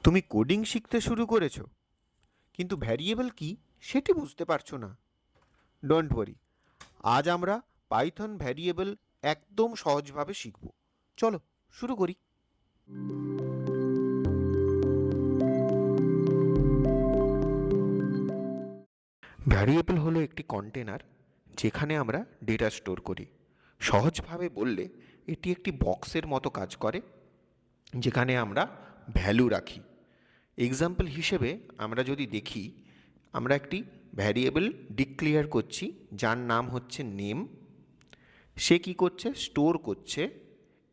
তুমি কোডিং শিখতে শুরু করেছো, কিন্তু ভ্যারিয়েবল কি সেটি বুঝতে পারছো না। ডোন্ট ওয়ারি, আজ আমরা পাইথন ভ্যারিয়েবল একদম সহজভাবে শিখব। চলো শুরু করি। ভ্যারিয়েবল হলো একটি কন্টেনার যেখানে আমরা ডেটা স্টোর করি। সহজভাবে বললে এটি একটি বক্সের মতো কাজ করে, যেখানে আমরা ভ্যালু রাখি। এক্সাম্পল হিসেবে আমরা যদি দেখি, আমরা একটি ভ্যারিয়েবল ডিক্লেয়ার করছি যার নাম হচ্ছে নেম। সে কি করছে? স্টোর করছে।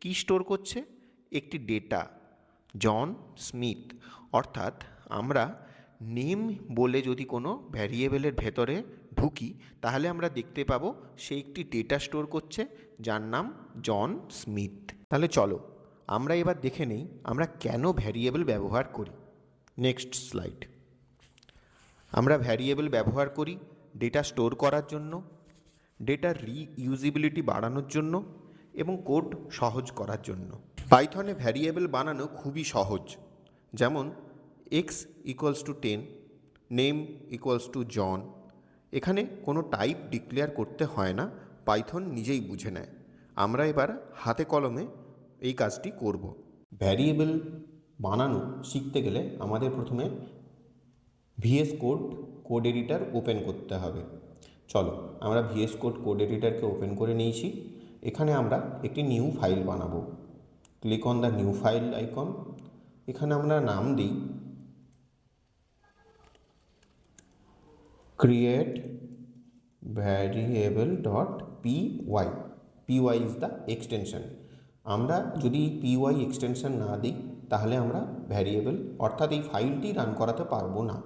কি স্টোর করছে? একটি ডেটা, জন স্মিথ। অর্থাৎ আমরা নেম বলে যদি কোনো ভ্যারিয়েবলের ভেতরে ঢুকি, তাহলে আমরা দেখতে পাবো সে একটি ডেটা স্টোর করছে যার নাম জন স্মিথ। তাহলে চলো আমরা এবার দেখে নেই আমরা কেন ভ্যারিয়েবল ব্যবহার করি। Next slide. আমরা ভ্যারিয়েবল ব্যবহার করি ডেটা স্টোর করার জন্য, ডেটার রিইউজিবিলিটি বাড়ানোর জন্য এবং কোড সহজ করার জন্য। পাইথনে ভ্যারিয়েবল বানানো খুবই সহজ। যেমন x equals to 10, name equals to John. এখানে কোনো টাইপ ডিক্লেয়ার করতে হয় না, পাইথন নিজেই বুঝে নেয়। আমরা এবার হাতে কলমে এই কাজটি করব। ভ্যারিয়েবল বানানো শিখতে গেলে আমাদের প্রথমে ভিএস কোড এডিটর ওপেন করতে হবে। চলো আমরা ভিএস কোড এডিটরকে ওপেন করে নিয়েছি। এখানে আমরা একটি নিউ ফাইল বানাবো। Click on the new file icon. এখানে আমরা নাম দিই create variable.py। py is the extension। আমরা যদি py এক্সটেনশন না দিই তাহলে আমরা ভ্যারিয়েবল অর্থাৎ এই ফাইলটি রান করাতে পারবো না।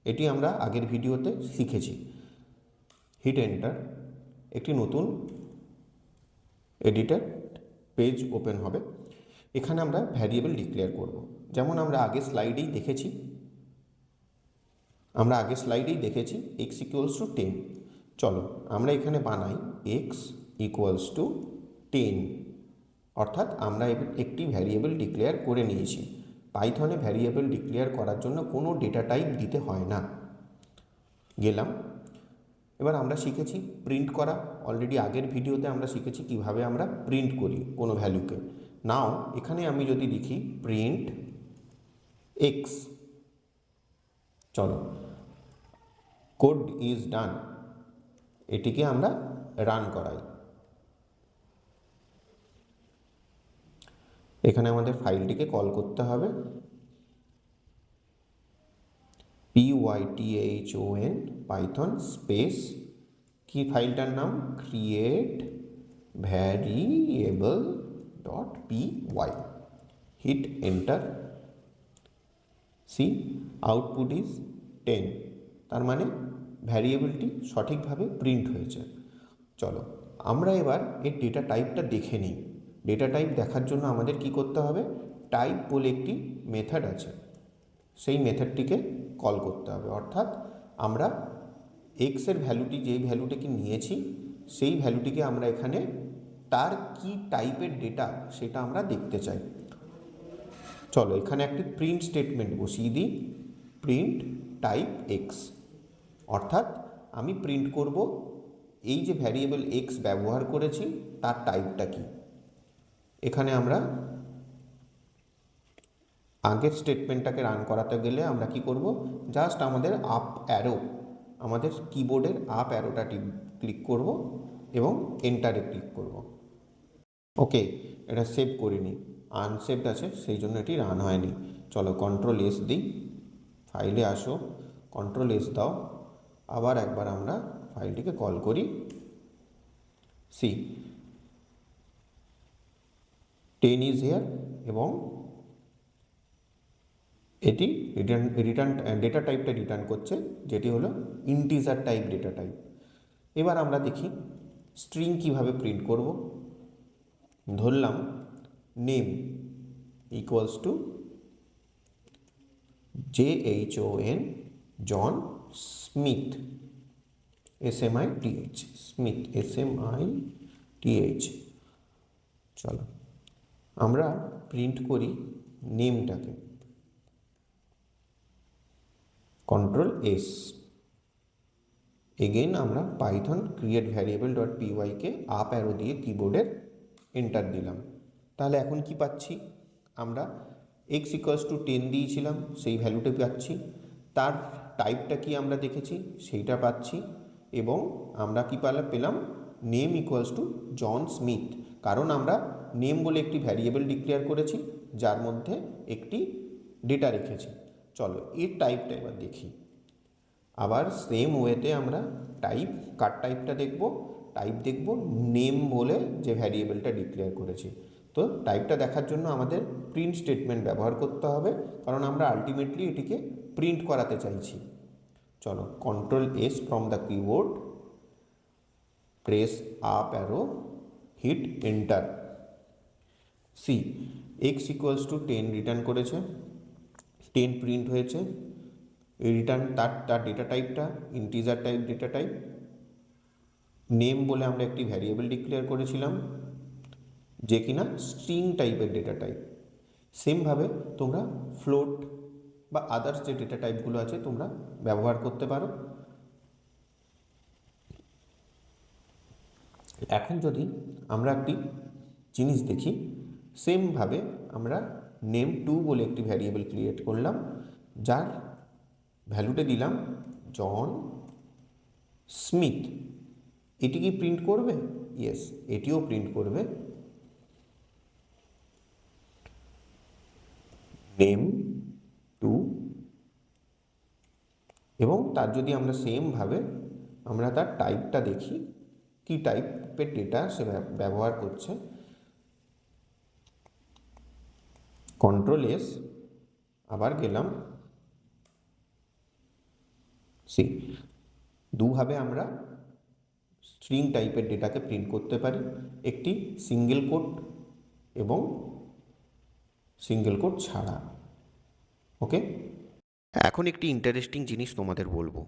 এটি আমরা আগের ভিডিওতে শিখেছি। Hit enter. একটি নতুন এডিটর পেজ ওপেন হবে। এখানে আমরা ভ্যারিয়েবল ডিক্লেয়ার করব। যেমন আমরা আগের স্লাইডেই দেখেছি এক্স ইকুয়ালস টু 10। চলো আমরা এখানে বানাই এক্স ইকুয়ালস টু 10। অর্থাৎ আমরা একটি ভ্যারিয়েবল ডিক্লেয়ার করে নিয়েছি। পাইথনে ভ্যারিয়েবল ডিক্লেয়ার করার জন্য কোনো ডেটা টাইপ দিতে হয় না। গেলাম। এবার আমরা শিখেছি প্রিন্ট করা। অলরেডি আগের ভিডিওতে আমরা শিখেছি কিভাবে আমরা প্রিন্ট করি কোনো ভ্যালুকে। নাও এখানে আমি যদি লিখি প্রিন্ট এক্স, চলো কোড ইজ ডান, এটিকে আমরা রান করাই। এখানে আমাদের ফাইলটিকে কল করতে হবে python পাইথন স্পেস, কি ফাইলটার নাম? Create variable dot P Y. Hit enter. See output is 10। তার মানে ভ্যারিয়েবলটি সঠিকভাবে প্রিন্ট হয়েছে। চলো আমরা এবার এর ডেটা টাইপটা দেখে নিই। ডেটা টাইপ দেখার জন্য আমাদের কি করতে হবে? টাইপ বলে একটি মেথড আছে, সেই মেথডটিকে কল করতে হবে। অর্থাৎ আমরা এক্সের ভ্যালুটি, যেই ভ্যালুটিকে নিয়েছি সেই ভ্যালুটিকে আমরা এখানে তার কি টাইপের ডেটা সেটা আমরা দেখতে চাই। চলো এখানে একটি প্রিন্ট স্টেটমেন্ট বসিয়ে দিই, প্রিন্ট টাইপ এক্স। অর্থাৎ আমি প্রিন্ট করব এই যে ভ্যারিয়েবল এক্স ব্যবহার করেছি তার টাইপটা কি। এখানে আমরা আগের স্টেটমেন্টটাকে রান করাতে গেলে আমরা কি করব? জাস্ট আমাদের আপ অ্যারো, আমাদের কিবোর্ডের আপ অ্যারোটা ক্লিক করব এবং এন্টারে ক্লিক করব। ওকে, এটা সেভ করিনি, আনসেভড আছে, সেই জন্য এটি রান হয়নি। চলো কন্ট্রোল এস দিই, ফাইলে আসো, কন্ট্রোল এস দাও, আবার একবার আমরা ফাইলটিকে কল করি। সি 10 ইজ হিয়ার এবং এটি রিটার্ন ডেটা টাইপটা রিটার্ন করছে, যেটি হলো ইন্টিজার টাইপ ডেটা টাইপ। এবার আমরা দেখি স্ট্রিং কিভাবে প্রিন্ট করব। ধরলাম name equals to JHON John Smith, SMITH Smith, SMITH। চলো আমরা প্রিন্ট করি নেমটাকে। Control S. এগেইন আমরা পাইথন ক্রিয়েট ভ্যারিয়েবল ডট পিওয়াইকে আপ অ্যারো দিয়ে কিবোর্ডের এন্টার দিলাম। তাহলে এখন কি পাচ্ছি আমরা, এক্স ইকুয়ালস টু 10 দিয়েছিলাম, সেই ভ্যালুটা পাচ্ছি। তার টাইপটা কি আমরা দেখেছি সেইটা পাচ্ছি। এবং আমরা কি পেলাম, name equals to John Smith, কারণ আমরা নেম বলে একটি ভ্যারিয়েবল ডিক্লেয়ার করেছি যার মধ্যে একটি ডেটা রেখেছি। চলো এর টাইপটা এবার দেখি। আবার সেম ওয়েতে আমরা কার টাইপটা দেখব, টাইপ দেখব নেম বলে যে ভ্যারিয়েবলটা ডিক্লেয়ার করেছি। তো টাইপটা দেখার জন্য আমাদের প্রিন্ট স্টেটমেন্ট ব্যবহার করতে হবে, কারণ আমরা আলটিমেটলি এটিকে প্রিন্ট করাতে চাইছি। চলো control S from the keyboard, press up arrow, hit enter. See x equals to 10 return করেছে, 10 প্রিন্ট হয়েছে। রিটার্ন তার ডেটা টাইপটা integer type data type. Name বলে আমরা একটি ভ্যারিয়েবল ডিক্লেয়ার করেছিলাম যে কিনা স্ট্রিং টাইপের ডেটা টাইপ। সেমভাবে তোমরা ফ্লোট বা আদার্স যে ডেটা টাইপগুলো আছে তোমরা ব্যবহার করতে পারো। এখন যদি আমরা একটি জিনিস দেখি, সেমভাবে আমরা নেম 2 বলে একটি ভ্যারিয়েবল ক্রিয়েট করলাম, যার ভ্যালুটা দিলাম জন স্মিথ। এটি কি প্রিন্ট করবে? ইয়েস, এটিও প্রিন্ট করবে। নেম 2, এবং তার যদি আমরা সেমভাবে আমরা তার টাইপটা দেখি, কি টাইপের ডেটা সে ব্যবহার করছে, কন্ট্রোল এস, আবার গেলাম সি। দুভাবে আমরা স্ট্রিং টাইপের ডেটাকে প্রিন্ট করতে পারি, একটি সিঙ্গেল কোট এবং সিঙ্গেল কোট ছাড়া। ওকে, এখন একটি ইন্টারেস্টিং জিনিস তোমাদের বলবো।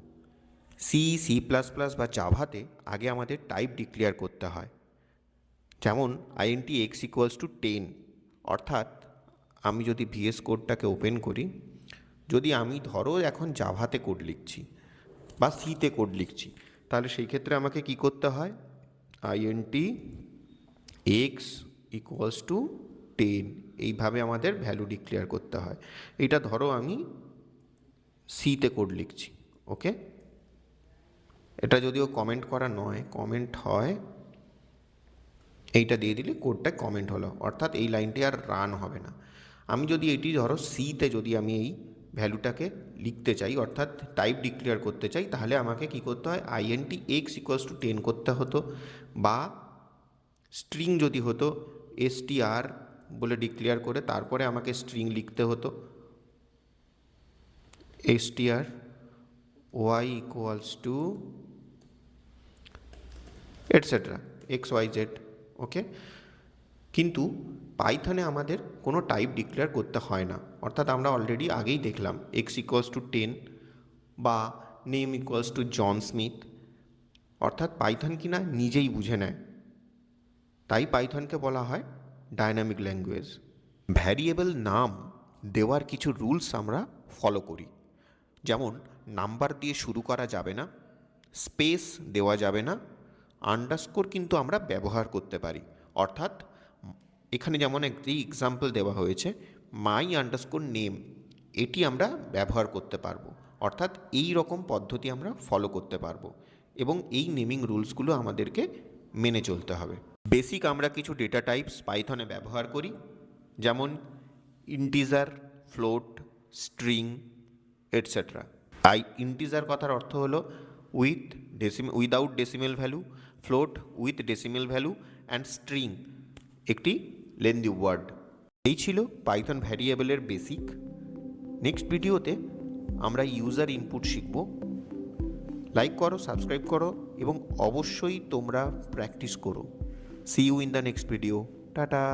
সি প্লাস প্লাস বা জাভাতে আগে আমাদের টাইপ ডিক্লেয়ার করতে হয়। যেমন আইএনটি এক্স ইকুয়ালস টু 10, অর্থাৎ আমি যদি ভিএস কোডটাকে ওপেন করি, যদি আমি ধরো এখন জাভাতে কোড লিখছি বা সিতে কোড লিখছি, তাহলে সেই ক্ষেত্রে আমাকে কি করতে হয়, আইএনটি এক্স ইকুয়ালস টু 10 এইভাবে আমাদের ভ্যালু ডিক্লেয়ার করতে হয়। এটা ধরো আমি সিতে কোড লিখছি, ওকে। এটা যদিও কমেন্ট করা নয়, কমেন্ট হয় এইটা দিয়ে দিলে কোডটা কমেন্ট হলো, অর্থাৎ এই লাইনটি আর রান হবে না। আমি যদি এটি ধরো সিতে যদি আমি এই ভ্যালুটাকে লিখতে চাই, অর্থাৎ টাইপ ডিক্লেয়ার করতে চাই, তাহলে আমাকে কি করতে হয়, আইএনটি এক্স ইকুয়ালস টু 10 করতে হতো, বা স্ট্রিং যদি হতো এসটিআর বলে ডিক্লেয়ার করে তারপরে আমাকে স্ট্রিং লিখতে হতো, STR y equals to etcetera x y z, okay. কিন্তু পাইথনে আমাদের কোনো টাইপ ডিক্লেয়ার করতে হয় না, অর্থাৎ আমরা অলরেডি আগেই দেখলাম এক্স ইকুয়ালস টু 10 বা name equals to John Smith, অর্থাৎ পাইথন কিনা নিজেই বুঝে নেয়। তাই পাইথনকে বলা হয় ডায়নামিক ল্যাঙ্গুয়েজ। ভ্যারিয়েবল নাম দেওয়ার কিছু রুলস আমরা ফলো করি, যেমন নাম্বার দিয়ে শুরু করা যাবে না, স্পেস দেওয়া যাবে না, আন্ডারস্কোর কিন্তু আমরা ব্যবহার করতে পারি, অর্থাৎ এখানে যেমন একটি এক্সাম্পল দেওয়া হয়েছে মাই আন্ডারস্কোর নেম, এটি আমরা ব্যবহার করতে পারবো, অর্থাৎ এই রকম পদ্ধতি আমরা ফলো করতে পারবো, এবং এই নেমিং রুলসগুলো আমাদেরকে মেনে চলতে হবে। বেসিক আমরা কিছু ডেটা টাইপস পাইথনে ব্যবহার করি, যেমন integer, float, string etcetera. Integer কথার অর্থ হলো without decimal value, float with decimal value, and string একটি লেন্দি ওয়ার্ড। এই ছিল পাইথন ভ্যারিয়েবলের বেসিক। নেক্সট ভিডিওতে আমরা ইউজার ইনপুট শিখব। লাইক করো, সাবস্ক্রাইব করো, এবং অবশ্যই তোমরা প্র্যাকটিস করো। See you in the next video. Tata.